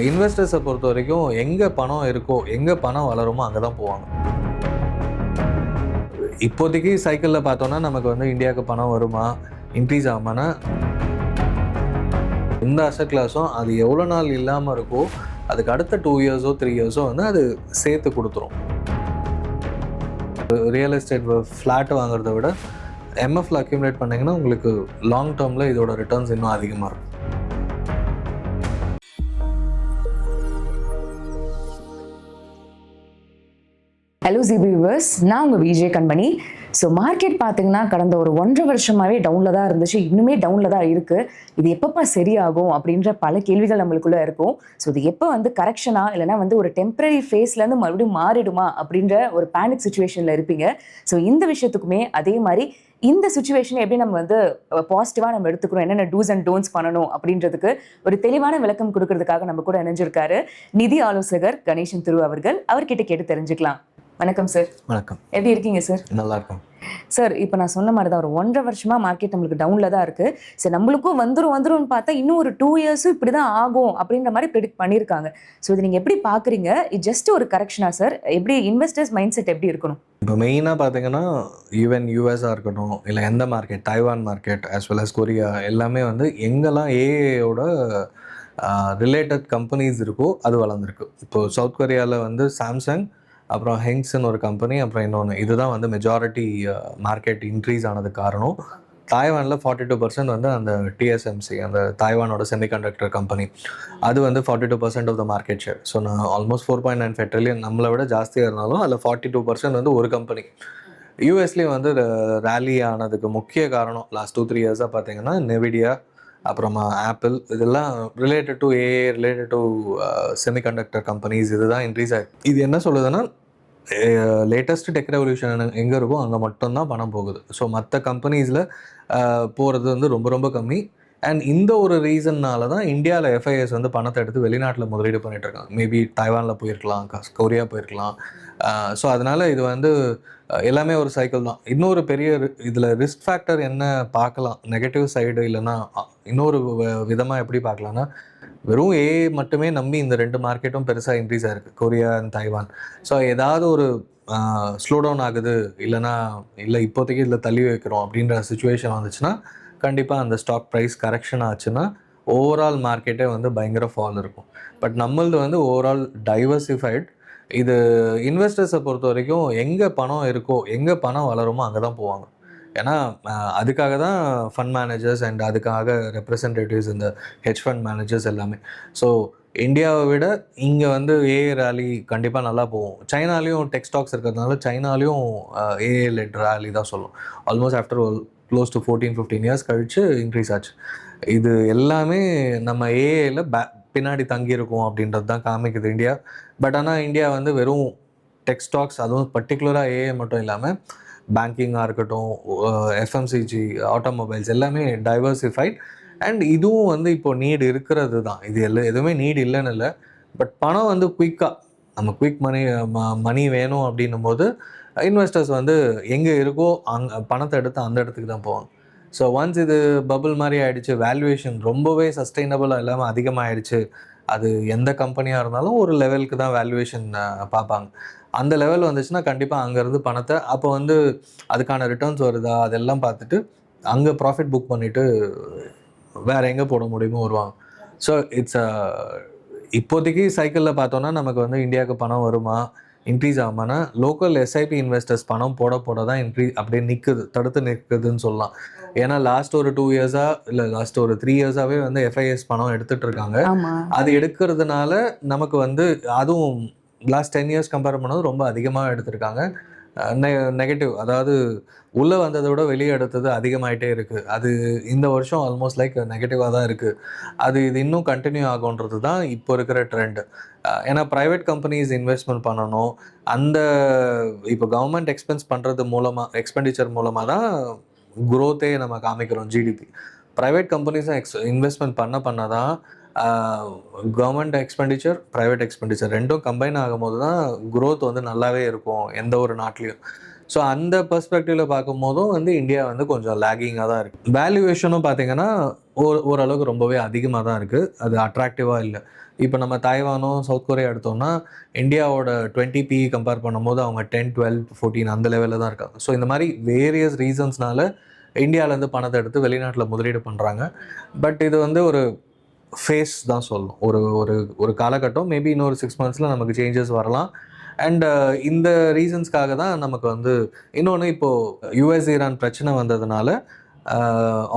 இன்வெஸ்டர்ஸை பொறுத்த வரைக்கும் எங்கே பணம் இருக்கோ, எங்கே பணம் வளருமோ அங்கே தான் போவாங்க. இப்போதைக்கு சைக்கிளில் பார்த்தோன்னா நமக்கு வந்து இந்தியாவுக்கு பணம் வருமா, இன்க்ரீஸ் ஆகுமானா, இந்த அசட் கிளாஸும் அது எவ்வளோ நாள் இல்லாமல் இருக்கோ அதுக்கு அடுத்த 2 இயர்ஸோ 3 இயர்ஸோ வந்து அது சேர்த்து கொடுத்துரும். ரியல் எஸ்டேட் ஃப்ளாட் வாங்குறத விட எம்எஃப்ல அக்யூமுலேட் பண்ணிங்கன்னா உங்களுக்கு லாங் டேர்மில் இதோட ரிட்டர்ன்ஸ் இன்னும் அதிகமாக இருக்கும். ஹலோ Zebu viewers, நான் உங்கள் விஜய் கண்மணி. ஸோ மார்க்கெட் பார்த்தீங்கன்னா கடந்த ஒரு 1.5 வருஷமாகவே டவுனில் தான் இருந்துச்சு, இன்னுமே டவுனில் தான் இருக்குது. இது எப்பப்பா சரியாகும் அப்படின்ற பல கேள்விகள் நம்மளுக்குள்ளே இருக்கும். ஸோ இது எப்போ வந்து கரெக்ஷனா இல்லைனா வந்து ஒரு டெம்பரரி ஃபேஸ்லேருந்து மறுபடியும் மாறிடுமா அப்படின்ற ஒரு பேனிக் சுச்சுவேஷனில் இருப்பீங்க. ஸோ இந்த விஷயத்துக்குமே அதே மாதிரி இந்த சுச்சுவேஷனை எப்படி நம்ம வந்து பாசிட்டிவாக நம்ம எடுத்துக்கிறோம், என்னென்ன டூஸ் அண்ட் டோன்ட்ஸ் பண்ணணும் அப்படின்றதுக்கு ஒரு தெளிவான விளக்கம் கொடுக்கறதுக்காக நம்ம கூட இணைஞ்சிருக்காரு நிதி ஆலோசகர் கணேசன் திரு அவர்கள். அவர்கிட்ட கேட்டு தெரிஞ்சுக்கலாம். வணக்கம் சார். வணக்கம். எப்படி இருக்கீங்க சார்? நல்லா இருக்கும் சார். இப்போ நான் சொன்ன மாதிரி தான் ஒரு 1.5 வருஷமா மார்க்கெட் நம்மளுக்கு டவுனில் தான் இருக்குது. சரி, நம்மளுக்கும் வந்துரும்னு பார்த்தா இன்னும் ஒரு 2 இயர்ஸும் இப்படி தான் ஆகும் அப்படின்ற மாதிரி ப்ரெடிக்ட் பண்ணியிருக்காங்க. ஸோ இது நீங்கள் எப்படி பார்க்குறீங்க? இது ஜஸ்ட் ஒரு கரெக்ஷனா சார்? எப்படி இன்வெஸ்டர்ஸ் மைண்ட் செட் எப்படி இருக்கணும்? இப்போ மெயினாக பார்த்தீங்கன்னா ஈவன் யூஎஸ்ஆ இருக்கட்டும், இல்லை எந்த market, Taiwan market as well as Korea, எல்லாமே வந்து எங்கெல்லாம் ஏஐயோட ரிலேட்டட் கம்பெனிஸ் இருக்கோ அது வளர்ந்துருக்கு. இப்போது சவுத் கொரியாவில் வந்து சாம்சங், அப்புறம் ஹெங்ஸ்ன்னு ஒரு கம்பெனி, அப்புறம் இன்னொன்று, இதுதான் வந்து மெஜாரிட்டி மார்க்கெட் இன்க்ரீஸ் ஆனதுக்கு காரணம். தாய்வானில் 42% வந்து அந்த டிஎஸ்எம்சி, அந்த தாய்வானோட செமிகண்டக்டர் கம்பெனி, அது வந்து 42% of the market share. So நான் ஆல்மோஸ்ட் 4.95 ட்ரில்லியன் நம்மளை விட ஜாஸ்தியாக இருந்தாலும் அதில் 42% வந்து ஒரு கம்பெனி. யூஎஸ்லேயும் வந்து ரேலி ஆனதுக்கு முக்கிய காரணம் லாஸ்ட் 2-3 இயர்ஸாக பார்த்தீங்கன்னா நெவிடியா, அப்புறமா ஆப்பிள், இதெல்லாம் related to AI, related to semiconductor companies, இதுதான் இன்க்ரீஸ் ஆகிருக்கு. இது என்ன சொல்லுதுன்னா, லேட்டஸ்ட் டெக் ரெவல்யூஷன் எங்கே இருக்கோ அங்கே மட்டும்தான் பணம் போகுது. ஸோ மற்ற கம்பெனிஸில் போகிறது வந்து ரொம்ப ரொம்ப கம்மி. அண்ட் இந்த ஒரு ரீசன்னால தான் இந்தியாவில் எஃப்ஐஎஸ் வந்து பணத்தை எடுத்து வெளிநாட்டில் முதலீடு பண்ணிட்டு இருக்காங்க. மேபி தைவானில் போயிருக்கலாம், கொரியா போயிருக்கலாம். ஸோ அதனால் இது வந்து எல்லாமே ஒரு சைக்கிள் தான். இன்னொரு பெரிய இதில் ரிஸ்க் ஃபேக்டர் என்ன பார்க்கலாம், நெகட்டிவ் சைடு இல்லைன்னா இன்னொரு விதமாக எப்படி பார்க்கலான்னா, வெறும் ஏஐ மட்டுமே நம்பி இந்த 2 மார்க்கெட்டும் பெருசாக இன்க்ரீஸ் ஆகிருக்கு, கொரியா அண்ட் தைவான். ஸோ ஏதாவது ஒரு ஸ்லோ டவுன் ஆகுது, இல்லைனா இல்லை இப்போதைக்கு இதில் தள்ளி வைக்கிறோம் அப்படின்ற சுச்சுவேஷன் வந்துச்சுன்னா கண்டிப்பாக அந்த ஸ்டாக் ப்ரைஸ் கரெக்ஷன் ஆச்சுன்னா ஓவரால் மார்க்கெட்டே வந்து பயங்கர ஃபால் இருக்கும். பட் நம்மளது வந்து ஓவரால் டைவர்சிஃபைட். இது இன்வெஸ்டர்ஸை பொறுத்த வரைக்கும் எங்கே பணம் இருக்கோ, எங்கே பணம் வளருமோ அங்கே தான் போவாங்க. ஏன்னா அதுக்காக தான் ஃபண்ட் மேனேஜர்ஸ் அண்ட் அதுக்காக ரெப்ரசன்டேட்டிவ்ஸ், இந்த ஹெட்ஜ் ஃபண்ட் மேனேஜர்ஸ் எல்லாமே. ஸோ இந்தியாவை விட இங்கே வந்து ஏஏ ரேலி கண்டிப்பாக நல்லா போகும். சைனாலேயும் டெக் ஸ்டாக்ஸ் இருக்கிறதுனால சைனாலேயும் ஏஏ லெட் ரேலி தான் சொல்லும். Almost after close to 14-15 years கழித்து இன்க்ரீஸ் ஆச்சு. இது எல்லாமே நம்ம ஏஏல பின்னாடி தங்கியிருக்கும் அப்படின்றது தான் காமிக்குது இந்தியா. பட் ஆனால் இந்தியா வந்து வெறும் டெக் ஸ்டாக்ஸ், அதுவும் பர்டிகுலராக ஏஏ மட்டும் இல்லாமல் பேங்கிங்காக இருக்கட்டும், எஃப்எம்சிஜி, ஆட்டோமொபைல்ஸ், எல்லாமே டைவர்சிஃபைட். அண்ட் இதுவும் வந்து இப்போ நீடு இருக்கிறது தான். இது எதுவுமே நீடு இல்லைன்னு இல்லை. பட் பணம் வந்து குயிக்காக, நம்ம குயிக் மணி வேணும் அப்படின்னும் போது இன்வெஸ்டர்ஸ் வந்து எங்கே இருக்கோ பணத்தை எடுத்து அந்த இடத்துக்கு தான் போவாங்க. ஸோ ஒன்ஸ் இது பபுள் மாதிரி ஆகிடுச்சு, வேல்யூவேஷன் ரொம்பவே சஸ்டைனபிளாக இல்லாமல் அதிகமாகிடுச்சு, அது எந்த கம்பெனியாக இருந்தாலும் ஒரு லெவலுக்கு தான் வேல்யூவேஷன் பார்ப்பாங்க. அந்த லெவல் வந்துச்சுன்னா கண்டிப்பாக அங்கேருந்து பணத்தை, அப்போ வந்து அதுக்கான ரிட்டர்ன்ஸ் வருதா அதெல்லாம் பார்த்துட்டு அங்கே ப்ராஃபிட் புக் பண்ணிவிட்டு வேறு எங்கே போட முடியுமோ வருவாங்க. ஸோ இட்ஸ் இப்போதைக்கு சைக்கிளில் பார்த்தோன்னா நமக்கு வந்து இந்தியாவுக்கு பணம் வருமா, இன்க்ரீஸ் ஆகுமானா, லோக்கல் எஸ்ஐபி இன்வெஸ்டர்ஸ் பணம் போட தான் அப்படியே தடுத்து நிற்குதுன்னு சொல்லலாம். ஏன்னா லாஸ்ட் ஒரு 2 இயர்ஸாக இல்லை லாஸ்ட் ஒரு 3 இயர்ஸாகவே வந்து எஃப்ஐஎஸ் பணம் எடுத்துகிட்டு இருக்காங்க. அது எடுக்கிறதுனால நமக்கு வந்து அதுவும் லாஸ்ட் 10 இயர்ஸ் கம்பேர் பண்ணது ரொம்ப அதிகமாக எடுத்திருக்காங்க. நெகட்டிவ், அதாவது உள்ளே வந்ததை விட வெளியே எடுத்தது அதிகமாகிட்டே இருக்குது. அது இந்த வருஷம் ஆல்மோஸ்ட் லைக் நெகட்டிவாக தான் இருக்குது. இது இன்னும் கண்டினியூ ஆகுன்றது தான் இப்போ இருக்கிற ட்ரெண்ட். ஏன்னா ப்ரைவேட் கம்பெனிஸ் இன்வெஸ்ட்மெண்ட் பண்ணணும். இப்போ கவர்மெண்ட் எக்ஸ்பெண்டிச்சர் மூலமாக தான் குரோத்தே நம்ம காமிக்கிறோம், ஜிடிபி. ப்ரைவேட் கம்பெனிஸும் இன்வெஸ்ட்மெண்ட் பண்ண தான் கவர்மெண்ட் எக்ஸ்பெண்டிச்சர், ப்ரைவேட் எக்ஸ்பெண்டிச்சர் ரெண்டும் கம்பைன் ஆகும்போது தான் குரோத் வந்து நல்லாவே இருக்கும் எந்த ஒரு நாட்டிலையும். ஸோ அந்த பெர்ஸ்பெக்டிவில் பார்க்கும்போதும் வந்து இந்தியா வந்து கொஞ்சம் லேகிங்காக தான் இருக்குது. வேல்யூவேஷனும் பார்த்தீங்கன்னா ஓரளவுக்கு ரொம்பவே அதிகமாக தான் இருக்குது. அது அட்ராக்டிவாக இல்லை. இப்போ நம்ம தாய்வானும் சவுத் கொரியா எடுத்தோம்னா இந்தியாவோட 20 கம்பேர் பண்ணும்போது அவங்க 10, 12, 14 அந்த லெவலில் தான் இருக்காங்க. ஸோ இந்த மாதிரி வேரியஸ் ரீசன்ஸ்னால இந்தியாவிலேருந்து பணத்தை எடுத்து வெளிநாட்டில் முதலீடு பண்ணுறாங்க. பட் இது வந்து ஒரு ஃபேஸ் தான் சொல்லணும். ஒரு ஒரு ஒரு காலகட்டம், மேபி இன்னொரு 6 மந்த்ஸில் நமக்கு சேஞ்சஸ் வரலாம். அண்ட் இந்த ரீசன்ஸ்க்காக தான் நமக்கு வந்து இன்னொன்று இப்போது யூஎஸ் ஈரான் பிரச்சனை வந்ததுனால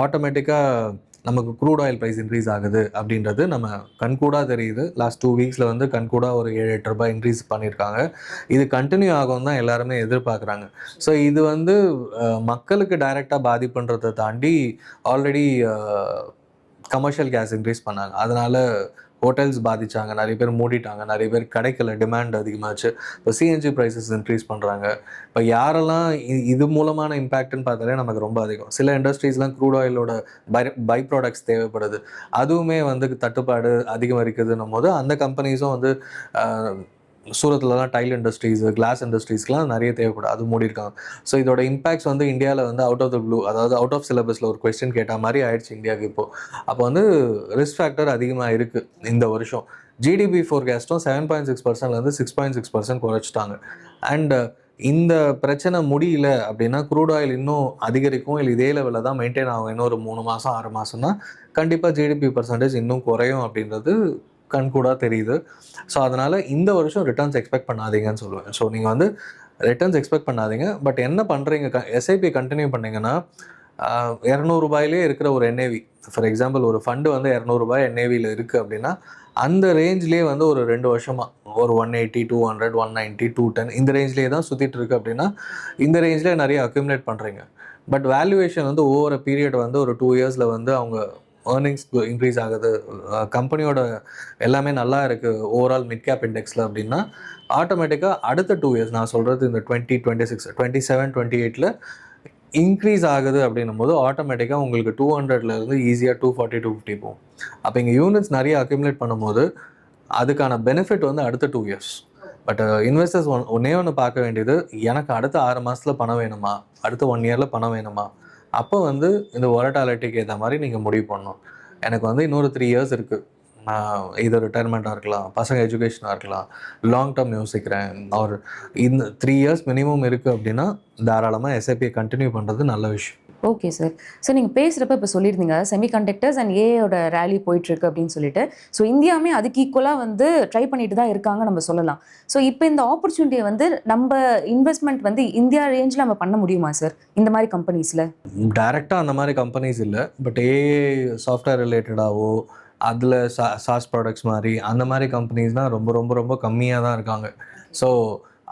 ஆட்டோமேட்டிக்காக நமக்கு க்ரூட் ஆயில் ப்ரைஸ் இன்க்ரீஸ் ஆகுது அப்படின்றது நம்ம கண்கூடாக தெரியுது. லாஸ்ட் 2 வீக்ஸில் வந்து கண்கூடாக ஒரு 7-8 ரூபாய் இன்க்ரீஸ் பண்ணியிருக்காங்க. இது கண்டினியூ ஆகும் தான் எல்லாருமே எதிர்பார்க்குறாங்க. ஸோ இது வந்து மக்களுக்கு டைரெக்டாக பாதிப்புன்றதை தாண்டி ஆல்ரெடி கமர்ஷியல் கேஸ் இன்க்ரீஸ் பண்ணாங்க. அதனால் ஹோட்டல்ஸ் பாதிச்சாங்க, நிறைய பேர் மூடிட்டாங்க, நிறைய பேர் கிடைக்கல, டிமாண்ட் அதிகமாச்சு. இப்போ சிஎன்ஜி ப்ரைஸஸ் இன்க்ரீஸ் பண்ணுறாங்க. இப்போ யாரெல்லாம் இது மூலமான இம்பேக்ட்னு பார்த்தாலே நமக்கு ரொம்ப அதிகம். சில இண்டஸ்ட்ரீஸ்லாம் க்ரூட் ஆயிலோட பை ப்ராடக்ட்ஸ் தேவைப்படுது, அதுவுமே வந்து தட்டுப்பாடு அதிகம் இருக்குதுன்னும் போது அந்த கம்பெனிஸும் வந்து சூரத்லலாம் டைல் இண்டஸ்ட்ரீஸ், கிளாஸ் இண்டஸ்ட்ரீஸ்க்குலாம் நிறைய தேவைப்படும், அது மூடியிருக்காங்க. ஸோ இதோட இம்பேக்ட்ஸ் வந்து இந்தியாவில் வந்து அவுட் ஆஃப் த ப்ளூ, அதாவது அவுட் ஆஃப் சிலபஸில் ஒரு கொஸ்டின் கேட்ட மாதிரி ஆயிடுச்சு இந்தியாவுக்கு இப்போது. அப்போ வந்து ரிஸ்க் ஃபேக்டர் அதிகமாக இருக்குது இந்த வருஷம். ஜிடிபி ஃபோர்காஸ்ட்டும் 7.6%லேருந்து 6.6% குறைச்சிட்டாங்க. அண்ட் இந்த பிரச்சனை முடியல அப்படின்னா க்ரூட் ஆயில் இன்னும் அதிகரிக்கும், இல்லை இதே லெவலில் தான் மெயின்டைன் ஆகும். இன்னும் ஒரு 3 மாதம் 6 மாதம்னா கண்டிப்பாக ஜிடிபி பர்சன்டேஜ் இன்னும் குறையும் அப்படின்றது கண்கூடாக தெரியுது. ஸோ அதனால் இந்த வருஷம் ரிட்டர்ன்ஸ் எக்ஸ்பெக்ட் பண்ணாதீங்கன்னு சொல்லுவேன். ஸோ நீங்கள் வந்து ரிட்டர்ன்ஸ் எக்ஸ்பெக்ட் பண்ணாதீங்க. பட் என்ன பண்ணுறீங்க, எஸ்ஐபி கண்டினியூ பண்ணிங்கன்னா ₹200 இருக்கிற ஒரு என்ஏவி, ஃபார் எக்ஸாம்பிள் ஒரு ஃபண்டு வந்து ₹200 என்ஏவியில் இருக்குது அப்படின்னா அந்த ரேஞ்ச்லேயே வந்து ஒரு 2 வருஷமாக ஒரு 180, 200, 190, 210 இந்த ரேஞ்ச்லேயே தான் சுற்றிட்டு இருக்கு அப்படின்னா இந்த ரேஞ்சில் நிறைய அக்யூமுலேட் பண்ணுறீங்க. பட் வேல்யூவேஷன் வந்து ஓவர பீரியட் வந்து ஒரு 2 இயர்ஸில் வந்து அவங்க ஏர்னிங்ஸ் இன்க்ரீஸ் ஆகுது, கம்பெனியோட எல்லாமே நல்லா இருக்குது ஓவரால் மிட் கேப் இண்டெக்ஸில் அப்படின்னா ஆட்டோமேட்டிக்காக அடுத்த 2 இயர்ஸ், நான் சொல்கிறது இந்த 2026, 27, 28ல் இன்க்ரீஸ் ஆகுது அப்படின்னும் போது ஆட்டோமேட்டிக்காக உங்களுக்கு 200லேருந்து ஈஸியாக 240, 250 போகும். அப்போ இங்கே யூனிட்ஸ் நிறைய அக்யூமுலேட் பண்ணும்போது அதுக்கான பெனிஃபிட் வந்து அடுத்த 2 இயர்ஸ். பட் இன்வெஸ்டர்ஸ் ஒன்றே ஒன்று பார்க்க வேண்டியது, எனக்கு அடுத்த 6 மாதத்தில் பணம் வேணுமா, அடுத்த 1 இயரில் பணம் வேணுமா, அப்போ வந்து இந்த வாலட்டாலிட்டிக்கு ஏற்ற மாதிரி நீங்கள் முடிவு பண்ணணும். எனக்கு வந்து இன்னொரு 3 இயர்ஸ் இருக்குது, நான் இது ரிட்டையர்மெண்ட்டாக இருக்கலாம், பசங்க எஜுகேஷனாக இருக்கலாம், லாங் டேர்ம் யோசிக்கிறேன், ஒரு இந்த 3 இயர்ஸ் மினிமம் இருக்குது அப்படின்னா தாராளமாக எஸ்ஐபியை கண்டினியூ பண்ணுறது நல்ல விஷயம். Okay sir. ஸோ நீங்கள் பேசுகிறப்ப இப்போ சொல்லியிருந்தீங்க செமிகண்டக்டர்ஸ் அண்ட் ஏஐயோட ரேலி போயிட்டுருக்கு அப்படின்னு சொல்லிட்டு. ஸோ இந்தியாவுமே அதுக்கு ஈக்குவலாக வந்து ட்ரை பண்ணிட்டு தான் இருக்காங்க நம்ம சொல்லலாம். ஸோ இப்போ இந்த ஆப்பர்ச்சுனிட்டியை வந்து நம்ம இன்வெஸ்ட்மெண்ட் வந்து இந்தியா ரேஞ்சில் நம்ம பண்ண முடியுமா சார் இந்த மாதிரி கம்பெனிஸில்? டைரெக்டாக அந்த மாதிரி கம்பெனிஸ் இல்லை, பட் ஏஐ சாஃப்ட்வேர் ரிலேட்டடாகவோ அதில் சாஸ் ப்ராடக்ட்ஸ் மாதிரி அந்த மாதிரி கம்பெனிஸ்னால் ரொம்ப ரொம்ப ரொம்ப கம்மியாக தான் இருக்காங்க. ஸோ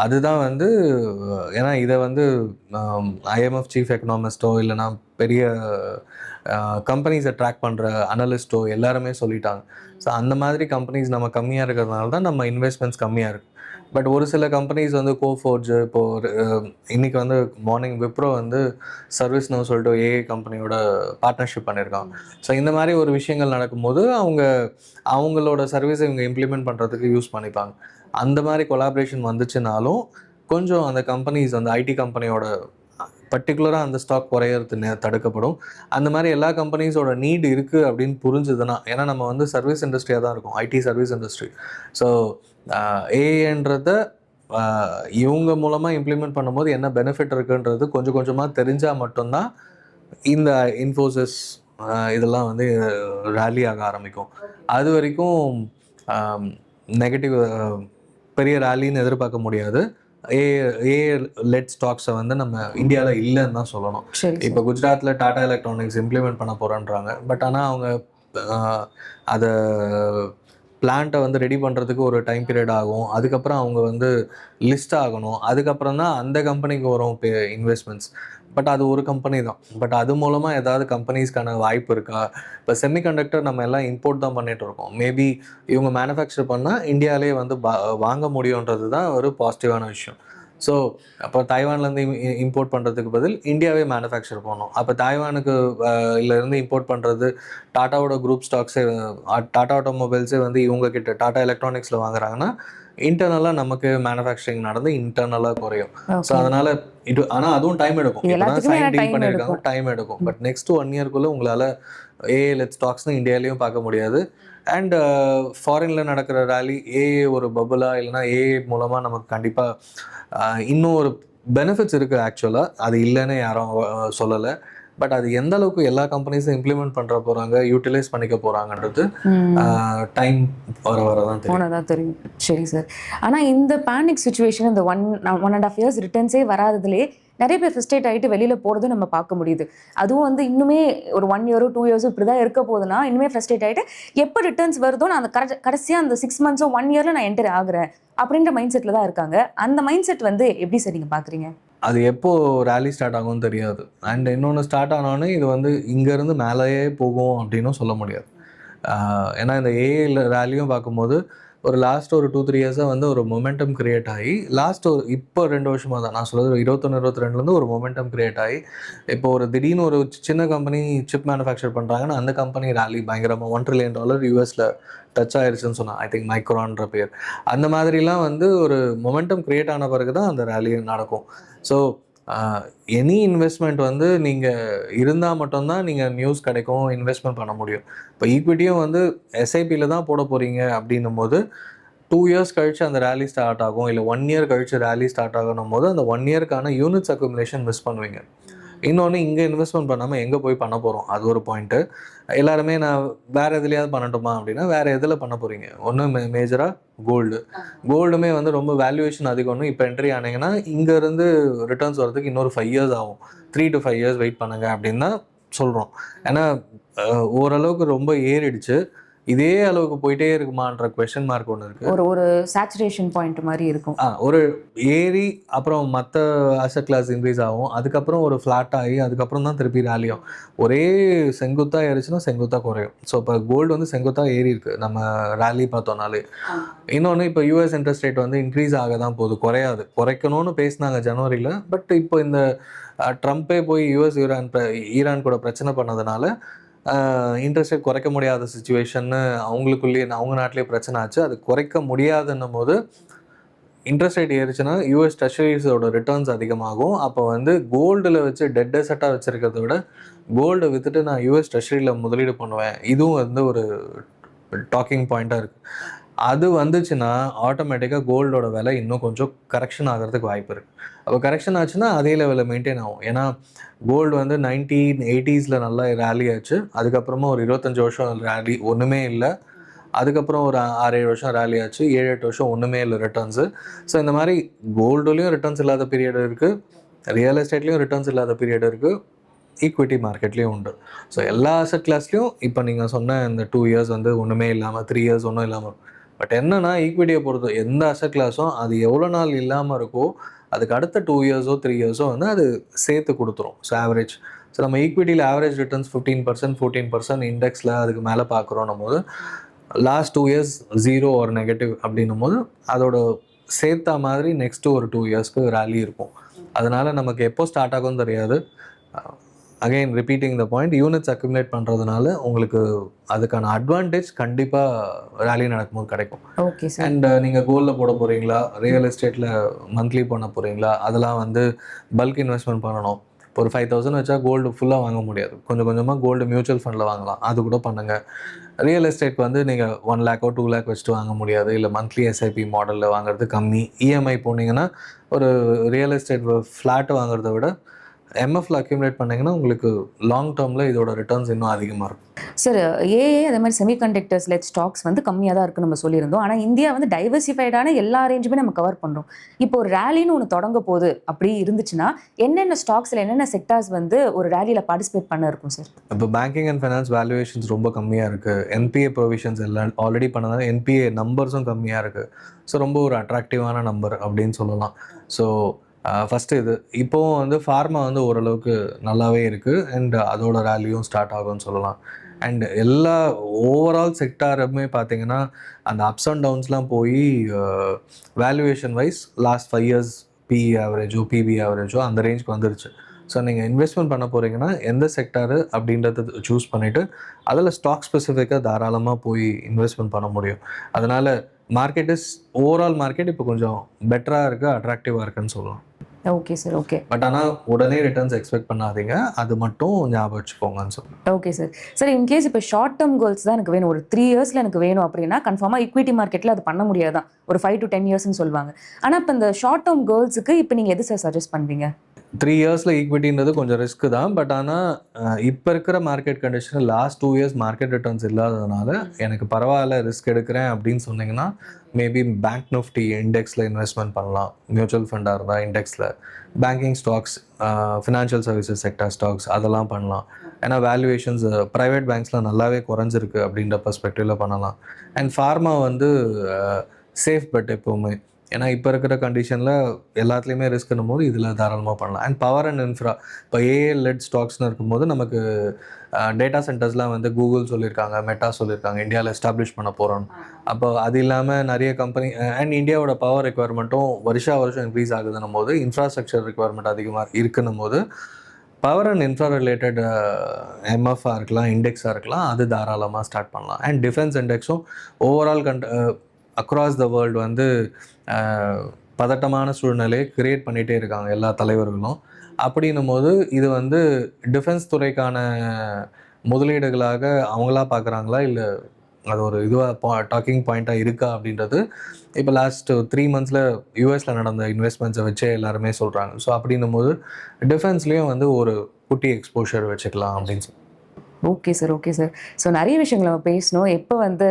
அதுதான் வந்து ஏன்னா இதை வந்து ஐஎம்எஃப் சீஃப் எக்கனாமிஸ்ட்டோ இல்லைனா பெரிய கம்பெனிஸை ட்ராக் பண்ணுற அனலிஸ்ட்டோ எல்லாருமே சொல்லிட்டாங்க. ஸோ அந்த மாதிரி கம்பெனிஸ் நம்ம கம்மியாக இருக்கிறதுனால தான் நம்ம இன்வெஸ்ட்மெண்ட்ஸ் கம்மியாக இருக்குது. பட் ஒரு சில கம்பெனிஸ் வந்து கோஃபோர்ஜ், இப்போது இன்றைக்கி வந்து மார்னிங் விப்ரோ வந்து சர்வீஸ்னு சொல்லிட்டு ஏஐ கம்பெனியோட பார்ட்னர்ஷிப் பண்ணியிருக்காங்க. ஸோ இந்த மாதிரி ஒரு விஷயங்கள் நடக்கும்போது அவங்களோட சர்வீஸை இவங்க இம்ப்ளிமெண்ட் பண்ணுறதுக்கு யூஸ் பண்ணிப்பாங்க. அந்த மாதிரி கொலாபரேஷன் வந்துச்சுனாலும் கொஞ்சம் அந்த கம்பெனிஸ் அந்த ஐடி கம்பெனியோட பர்டிகுலராக அந்த ஸ்டாக் குறையிறது தடுக்கப்படும். அந்த மாதிரி எல்லா கம்பெனிஸோட நீட் இருக்குது அப்படின்னு புரிஞ்சுதுன்னா, ஏன்னா நம்ம வந்து சர்வீஸ் இண்டஸ்ட்ரியாக தான் இருக்கும், ஐடி சர்வீஸ் இண்டஸ்ட்ரி. ஸோ ஏஐன்றத இவங்க மூலமாக இம்ப்ளிமெண்ட் பண்ணும்போது என்ன பெனிஃபிட் இருக்குன்றது கொஞ்சம் கொஞ்சமாக தெரிஞ்சால் மட்டும்தான் இந்த இன்ஃபோசிஸ் இதெல்லாம் வந்து ரேலி ஆக ஆரம்பிக்கும். அது வரைக்கும் நெகட்டிவ் பெரிய ரேலின்னு எதிர்பார்க்க முடியாது. ஏ லெட் ஸ்டாக்ஸை வந்து நம்ம இந்தியாவில் இல்லைன்னு தான் சொல்லணும். இப்போ குஜராத்தில் டாடா எலக்ட்ரானிக்ஸ் இம்ப்ளிமெண்ட் பண்ண போகிறேன்றாங்க. பட் ஆனால் அவங்க அதை பிளான்ட்டை வந்து ரெடி பண்ணுறதுக்கு ஒரு டைம் பீரியட் ஆகும். அதுக்கப்புறம் அவங்க வந்து லிஸ்ட் ஆகணும். அதுக்கப்புறம் தான் அந்த கம்பெனிக்கு வரும் இன்வெஸ்ட்மெண்ட்ஸ். பட் அது ஒரு கம்பெனி தான். பட் அது மூலமாக ஏதாவது கம்பெனிஸ்க்கான வாய்ப்பு இருக்கா? இப்போ செமிகண்டக்டர் நம்ம எல்லாம் இம்போர்ட் தான் பண்ணிகிட்டு இருக்கோம். மேபி இவங்க மேனுஃபேக்சர் பண்ணால் இந்தியாவிலே வந்து வாங்க முடியுன்றது தான் ஒரு பாசிட்டிவான விஷயம். ஸோ அப்போ தாய்வான்லேருந்து இம்போர்ட் பண்ணுறதுக்கு பதில் இந்தியாவே மேனுஃபேக்சர் பண்ணணும். அப்போ தாய்வானுக்கு இருந்து இம்போர்ட் பண்ணுறது டாட்டாவோட குரூப் ஸ்டாக்ஸே, டாட்டா ஆட்டோமொபைல்ஸே வந்து இவங்கக்கிட்ட டாட்டா எலக்ட்ரானிக்ஸில் வாங்குறாங்கன்னா இன்டர்னலாக நமக்கு மேனுஃபேக்சரிங் நடந்து இன்டர்னலாக குறையும். So okay. அதனால் ஆனால் அதுவும் டைம் எடுக்கும். இது இப்போ தான் எல்லாத்துக்குமே சைன் டீல் டைம் பண்ணியிருக்காங்க, எடுக்கும். டைம் எடுக்கும். பட் நெக்ஸ்ட் 1 இயர்க்குள்ளே உங்களால் ஏஏ-லெட் ஸ்டாக்ஸ்னு இந்தியாவிலையும் பார்க்க முடியாது. அண்ட் ஃபாரினில் நடக்கிற ரேலி ஏஏ ஒரு பபுளா இல்லைனா ஏஏ மூலமாக நமக்கு கண்டிப்பாக இன்னும் ஒரு பெனிஃபிட்ஸ் இருக்குது ஆக்சுவலாக. அது இல்லைன்னு யாரும் சொல்லலை. பட் அது எந்த அளவுக்கு எல்லா கம்பெனிஸும் இம்ப்ளிமெண்ட் பண்ணுற போகிறாங்க, யூட்டிலைஸ் பண்ணிக்க போகிறாங்கன்றது டைம் வர தான் தெரியும். சரி சார். ஆனால் இந்த பேனிக் சுச்சுவேஷன் இந்த 1.5 இயர்ஸ் ரிட்டர்ன்ஸே வராததுலேயே நிறைய பேர் ஃப்ரஸ்ட்ரேட் ஆகிட்டு வெளியில் போகிறது நம்ம பார்க்க முடியுது. அதுவும் வந்து இன்னுமே ஒரு 1 இயரோ 2 இயர்ஸோ இப்படி தான் இருக்க போகுதுன்னா இன்னுமே ஃப்ரஸ்ட்ரேட் ஆகிட்டு எப்போ ரிட்டர்ன்ஸ் வருதோ நான் அந்த கடைசியாக அந்த 6 மந்த்ஸோ 1 இயரில் நான் என்டர் ஆகுறேன் அப்படின்ற மைண்ட் செட்டில் தான் இருக்காங்க. அந்த மைண்ட் செட் வந்து எப்படி சார் நீங்கள் பார்க்குறீங்க? அது எப்போ ரேலி ஸ்டார்ட் ஆகும்னு தெரியாது. அண்ட் இன்னொன்று ஸ்டார்ட் ஆனோடனே இது வந்து இங்கேருந்து மேலேயே போகும் அப்படின்னும் சொல்ல முடியாது. ஏன்னா இந்த ஏஐ ரேலியும் பார்க்கும்போது ஒரு லாஸ்ட் ஒரு 2-3 இயர்ஸாக வந்து ஒரு மொமெண்டம் கிரியேட் ஆகி இப்போ 2 வருஷமாக தான் நான் சொல்கிறது 21-22லேருந்து ஒரு மொமெண்டம் கிரியேட் ஆகி இப்போ ஒரு திடீர்னு ஒரு சின்ன கம்பெனி சிப் மேனுஃபேக்சர் பண்ணுறாங்கன்னா அந்த கம்பெனி ரேலி பயங்கரமாக $1 trillion யூஎஸில் டச் ஆயிடுச்சுன்னு சொன்னான். ஐ திங்க் மைக்ரான்ற பேர். அந்த மாதிரிலாம் வந்து ஒரு மொமெண்டம் கிரியேட் ஆன பிறகு தான் அந்த ரேலி நடக்கும். ஸோ எனி இன்வெஸ்ட்மெண்ட் வந்து நீங்கள் இருந்தால் மட்டும்தான் நீங்கள் நியூஸ் கிடைக்கும், இன்வெஸ்ட்மெண்ட் பண்ண முடியும். இப்போ ஈக்விட்டியும் வந்து எஸ்ஐபியில் தான் போட போகிறீங்க அப்படின்னும் போது 2 இயர்ஸ் கழிச்சு அந்த ரேலி ஸ்டார்ட் ஆகும், இல்லை 1 இயர் கழிச்சு ரேலி ஸ்டார்ட் ஆகணும் போது அந்த 1 இயர்க்கான யூனிட்ஸ் அக்குமுலேஷன் மிஸ் பண்ணுவீங்க. இன்னொன்று இங்கே இன்வெஸ்ட்மெண்ட் பண்ணாமல் எங்கே போய் பண்ண போகிறோம், அது ஒரு பாயிண்ட்டு. எல்லாருமே நான் வேறு எதுலையாவது பண்ணட்டுமா அப்படின்னா வேறு எதில் பண்ண போகிறீங்க? ஒன்று மேஜராக கோல்டுமே வந்து ரொம்ப வேல்யூவேஷன் அதிகம்னு இப்போ என்ட்ரி ஆனீங்கன்னா இங்கேருந்து ரிட்டர்ன்ஸ் வரதுக்கு இன்னொரு 5 இயர்ஸ் ஆகும். 3 to 5 இயர்ஸ் வெயிட் பண்ணுங்க அப்படின்னு தான் சொல்கிறோம். ஏன்னா ஓரளவுக்கு ரொம்ப ஏறிடுச்சு. இதே அளவுக்கு போயிட்டே இருக்குமான்ற கொஸ்டின் மார்க் ஒன்று இருக்குது. ஒரு சேச்சுரேஷன் பாயிண்ட் மாதிரி இருக்கும். ஒரு ஏறி அப்புறம் மற்ற அசெட் கிளாஸ் இன்க்ரீஸ் ஆகும், அதுக்கப்புறம் ஒரு ஃப்ளாட் ஆகி அதுக்கப்புறம் தான் திருப்பி ரேலியும். ஒரே செங்குத்தாக ஏறிச்சுன்னா செங்குத்தாக குறையும். ஸோ இப்போ கோல்டு வந்து செங்குத்தாக ஏறி இருக்குது நம்ம ரேலி பார்த்தோம்னாலே. இன்னொன்று இப்போ யூஎஸ் இன்ட்ரெஸ்ட் ரேட் வந்து இன்க்ரீஸ் ஆக தான் போகுது, குறையாது. குறைக்கணும்னு பேசினாங்க ஜனவரியில். பட் இப்போ இந்த ட்ரம்ப்பே போய் ஈரான் கூட பிரச்சனை பண்ணதுனால இன்ட்ரெஸ்ட் ரேட் குறைக்க முடியாத சுச்சுவேஷன்னு அவங்களுக்குள்ளேயே அவங்க நாட்டிலே பிரச்சனை ஆச்சு. அது குறைக்க முடியாதுன்னும் போது இன்ட்ரெஸ்ட் ரேட் ஏறிச்சுன்னா யூஎஸ் ட்ரெஷரிஸோட ரிட்டர்ன்ஸ் அதிகமாகும். அப்போ வந்து கோல்டில் வச்சு டெட் அசெட்டாக வச்சுருக்கிறத விட கோல்டை விற்றுட்டு நான் யூஎஸ் ட்ரெஷரியில் முதலீடு பண்ணுவேன், இதுவும் வந்து ஒரு டாக்கிங் பாயிண்ட்டாக இருக்குது. அது வந்துச்சுன்னா ஆட்டோமேட்டிக்காக கோல்டோட விலை இன்னும் கொஞ்சம் கரெக்ஷன் ஆகிறதுக்கு வாய்ப்பு இருக்குது. அப்போ கரெக்ஷன் ஆச்சுன்னா அதே லெவலில் மெயின்டைன் ஆகும். ஏன்னா கோல்டு வந்து 1980s நல்லா ரேலி ஆச்சு. அதுக்கப்புறமா ஒரு 25 வருஷம் ரேலி ஒன்றுமே இல்லை. அதுக்கப்புறம் ஒரு 6-7 வருஷம் ரேலி ஆச்சு. 7-8 வருஷம் ஒன்றுமே இல்லை ரிட்டர்ன்ஸு. ஸோ இந்த மாதிரி கோல்டுலேயும் ரிட்டர்ன்ஸ் இல்லாத பீரியட் இருக்குது, ரியல் எஸ்டேட்லேயும் ரிட்டர்ன்ஸ் இல்லாத பீரியட் இருக்குது, ஈக்விட்டி மார்க்கெட்லேயும் உண்டு. ஸோ எல்லா அசெட் கிளாஸ்லேயும் இப்போ நீங்கள் சொன்ன இந்த 2 இயர்ஸ் வந்து ஒன்றுமே இல்லாமல் 3 இயர்ஸ் ஒன்றும் இல்லாமல். பட் என்னன்னா ஈக்விட்டியை பொறுத்து எந்த அசெட் கிளாஸும் அது எவ்வளோ நாள் இல்லாமல் இருக்கோ அதுக்கு அடுத்த 2 இயர்ஸோ 3 இயர்ஸோ வந்து அது சேர்த்து கொடுத்துரும். So average. ஸோ நம்ம ஈக்விட்டியில் ஆவரேஜ் ரிட்டர்ன்ஸ் 15%, 14% இண்டெக்ஸில் அதுக்கு மேலே பார்க்குறோன்னும் போது லாஸ்ட் 2 இயர்ஸ் 0 ஒரு நெகட்டிவ் அப்படின்னும் போது அதோட சேர்த்தா மாதிரி நெக்ஸ்ட்டு ஒரு 2 இயர்ஸ்க்கு ரேலி இருக்கும். அதனால் நமக்கு எப்போ ஸ்டார்ட் ஆகும்னு தெரியாது. Again repeating the point, units accumulate பண்ணுறதுனால உங்களுக்கு அதுக்கான அட்வான்டேஜ் கண்டிப்பாக ரேலி நடக்கும்போது கிடைக்கும். Okay sir. அண்ட் நீங்கள் கோல்டில் போட போகிறீங்களா, ரியல் எஸ்டேட்டில் மந்த்லி பண்ண போகிறீங்களா, அதெல்லாம் வந்து பல்க் இன்வெஸ்ட்மெண்ட் பண்ணணும். இப்போ ஒரு 5,000 வச்சா கோல்டு ஃபுல்லாக வாங்க முடியாது, கொஞ்சம் கொஞ்சமாக கோல்டு மியூச்சுவல் ஃபண்டில் வாங்கலாம், அது கூட பண்ணுங்கள். ரியல் எஸ்டேட் வந்து நீங்கள் 1 lakh or 2 lakh வச்சுட்டு வாங்க முடியாது, இல்லை மந்த்லி எஸ்ஐபி மாடலில் வாங்குறது கம்மி. இஎம்ஐ போனீங்கன்னா ஒரு ரியல் எஸ்டேட் ஃப்ளாட்டு வாங்குறத விட எம்எஃப்ல அக்யூமுலேட் பண்ணிங்கன்னா உங்களுக்கு லாங் டேர்மில் இதோட ரிட்டர்ன்ஸ் இன்னும் அதிகமாக இருக்கும். சார் ஏஏ அதே மாதிரி செமிகண்டக்டர்ஸ் லெட் ஸ்டாக்ஸ் வந்து கம்மியாக தான் இருக்குன்னு நம்ம சொல்லியிருந்தோம். ஆனால் இந்தியா வந்து டைவர்சிஃபைடான எல்லா ரேஞ்சுமே நம்ம கவர் பண்ணுறோம். இப்போ ஒரு ரேலின்னு ஒன்று தொடங்க போகுது அப்படி இருந்துச்சுன்னா என்னென்ன ஸ்டாக்ஸில் என்னென்ன செக்டார்ஸ் வந்து ஒரு ரேலியில் பார்ட்டிசிபேட் பண்ண இருக்கும் சார்? இப்போ பேங்கிங் அண்ட் ஃபைனான்ஸ் வேல்யூவேஷன்ஸ் ரொம்ப கம்மியாக இருக்குது. என்பிஏ ப்ரொவிஷன்ஸ் எல்லாம் ஆல்ரெடி பண்ணதால் என்பிஏ நம்பர்ஸும் கம்மியாக இருக்குது. ஸோ ரொம்ப ஒரு அட்ராக்டிவான நம்பர் அப்படின்னு சொல்லலாம். ஸோ ஃபஸ்ட்டு இது இப்போவும் வந்து ஃபார்மா வந்து ஓரளவுக்கு நல்லாவே இருக்குது அண்ட் அதோட ரேலியும் ஸ்டார்ட் ஆகும்னு சொல்லலாம். அண்ட் எல்லா ஓவரால் செக்டாருமே பார்த்தீங்கன்னா அந்த அப்ஸ் அண்ட் டவுன்ஸ்லாம் போய் valuation wise last 5 years PE ஆவரேஜோ பிபி ஆவரேஜோ அந்த ரேஞ்சுக்கு வந்துருச்சு. ஸோ நீங்கள் இன்வெஸ்ட்மெண்ட் பண்ண போகிறீங்கன்னா எந்த செக்டாரு அப்படின்றத சூஸ் பண்ணிவிட்டு அதில் ஸ்டாக் ஸ்பெசிஃபிக்காக தாராளமாக போய் இன்வெஸ்ட்மெண்ட் பண்ண முடியும். அதனால் மார்க்கெட் ஓவரால் மார்க்கெட் இப்போ கொஞ்சம் பெட்டராக இருக்குது, அட்ராக்டிவாக இருக்குன்னு சொல்லலாம். Okay sir, okay. பட் ஆனால் உடனே ரிட்டர்ன்ஸ் எக்ஸ்பெக்ட் பண்ணாதீங்க, அது மட்டும் ஞாபகம் வச்சுக்கோங்கன்னு சொல்லுவேன். Okay sir. சார் இன்கேஸ் இப்போ ஷார்ட் டேர்ம் கோல்ஸ் தான் எனக்கு வேணும், ஒரு 3 இயர்ஸில் எனக்கு வேணும் அப்படின்னா கன்ஃபார்மாக ஈக்விட்டி மார்க்கெட்டில் அது பண்ண முடியாதான், ஒரு 5 to 10 இயர்ஸ்ன்னு சொல்லுவாங்க. ஆனால் இப்போ இந்த ஷார்ட் டேர்ம் கோல்ஸுக்கு இப்போ நீங்கள் எது சார் சஜஸ்ட் பண்ணுவீங்க? 3 இயர்ஸில் ஈக்விட்டின்றது கொஞ்சம் ரிஸ்க்கு தான். பட் ஆனால் இப்போ இருக்கிற market condition last 2 years market returns இல்லாததுனால எனக்கு பரவாயில்ல ரிஸ்க் எடுக்கிறேன் அப்படின்னு சொன்னீங்கன்னா மேபி பேங்க் நிஃப்டி இண்டெக்ஸில் இன்வெஸ்ட்மெண்ட் பண்ணலாம். மியூச்சுவல் ஃபண்டாக இருந்தால் இண்டெக்ஸில், banking stocks, financial services sector stocks அதெல்லாம் பண்ணலாம். ஏன்னா வேல்யூவேஷன்ஸ் ப்ரைவேட் பேங்க்ஸில் நல்லாவே குறைஞ்சிருக்கு அப்படின்ற பெர்ஸ்பெக்டிவில் பண்ணலாம். அண்ட் ஃபார்மா வந்து சேஃப் பெட் எப்போவுமே. ஏன்னா இப்போ இருக்கிற கண்டிஷனில் எல்லாத்துலேயுமே ரிஸ்க்னும் போது இதில் தாராளமாக பண்ணலாம். அண்ட் பவர் அண்ட் இன்ஃப்ரா, இப்போ ஏஏ லெட் ஸ்டாக்ஸ்னு இருக்கும்போது நமக்கு டேட்டா சென்டர்ஸ்லாம் வந்து கூகுள் சொல்லியிருக்காங்க, மெட்டா சொல்லியிருக்காங்க இந்தியாவில் எஸ்டாப்ளிஷ் பண்ண போகிறோம். அப்போ அது இல்லாமல் நிறைய கம்பெனி அண்ட் இந்தியாவோட பவர் ரெக்குவயர்மெண்ட்டும் வருஷம் இன்க்ரீஸ் ஆகுதுன்னும் போது இன்ஃப்ராஸ்ட்ரக்சர் ரெக்குவயர்மெண்ட் அதிகமாக இருக்குன்னும் போது பவர் அண்ட் இன்ஃப்ரா ரிலேட்டட் எம்எஃப்ஆ இருக்கலாம், இண்டெக்ஸாக இருக்கலாம், அது தாராளமாக ஸ்டார்ட் பண்ணலாம். அண்ட் டிஃபென்ஸ் இண்டெக்ஸும் ஓவரால் அக்ராஸ் த வேர்ல்டு வந்து பதட்டமான சூழ்நிலையை கிரியேட் பண்ணிகிட்டே இருக்காங்க எல்லா தலைவர்களும். அப்படின்னும் போது இது வந்து டிஃபென்ஸ் துறைக்கான முதலீடுகளாக அவங்களா பார்க்குறாங்களா, இல்லை அது ஒரு இதுவாக டாக்கிங் பாயிண்ட்டாக இருக்கா அப்படின்றது இப்போ லாஸ்ட் 3 மந்த்ஸில் யூஎஸில் நடந்த இன்வெஸ்ட்மெண்ட்ஸை வச்சே எல்லாருமே சொல்கிறாங்க. ஸோ அப்படின்னும் போது டிஃபென்ஸ்லேயும் வந்து ஒரு குட்டி எக்ஸ்போஷர் வச்சுக்கலாம் அப்படின்னு சொல்லி. Okay sir, okay sir. So நிறைய விஷயங்கள் நம்ம பேசணும். எப்போ வந்து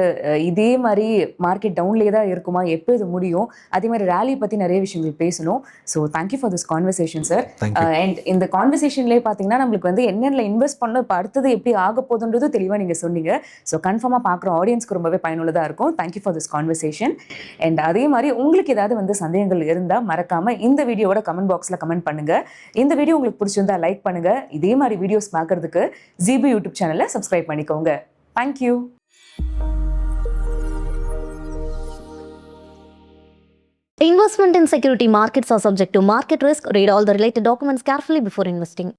இதே மாதிரி மார்க்கெட் டவுன்லேயே தான் இருக்குமா, எப்போ இது முடியும், அதே மாதிரி ரேலி பற்றி நிறைய விஷயங்கள் பேசணும். So thank you for this conversation sir. And இந்த கான்வர்சேஷன்லேயே பார்த்தீங்கன்னா நம்மளுக்கு வந்து என்னென்ன இன்வெஸ்ட் பண்ணணும், இப்போ அடுத்தது எப்படி ஆக போகுதுன்றது தெளிவாக நீங்கள் சொன்னீங்க. ஸோ கன்ஃபார்மாக பார்க்குற ஆடியன்ஸ்க்கு ரொம்பவே பயனுள்ளதாக இருக்கும். Thank you for this conversation. And அதே மாதிரி உங்களுக்கு ஏதாவது வந்து சந்தேகங்கள் இருந்தால் மறக்காமல் இந்த வீடியோவோட கமெண்ட் பாக்ஸில் கமெண்ட் பண்ணுங்கள். இந்த வீடியோ உங்களுக்கு பிடிச்சிருந்தா லைக் பண்ணுங்கள். இதே மாதிரி வீடியோஸ் பார்க்குறதுக்கு ஜீபு யூடியூப் சேனலை சப்ஸ்கிரைப் பண்ணிக்கோங்க. Thank you. Investment in security markets are subject to market risk. Read all the related documents carefully before investing.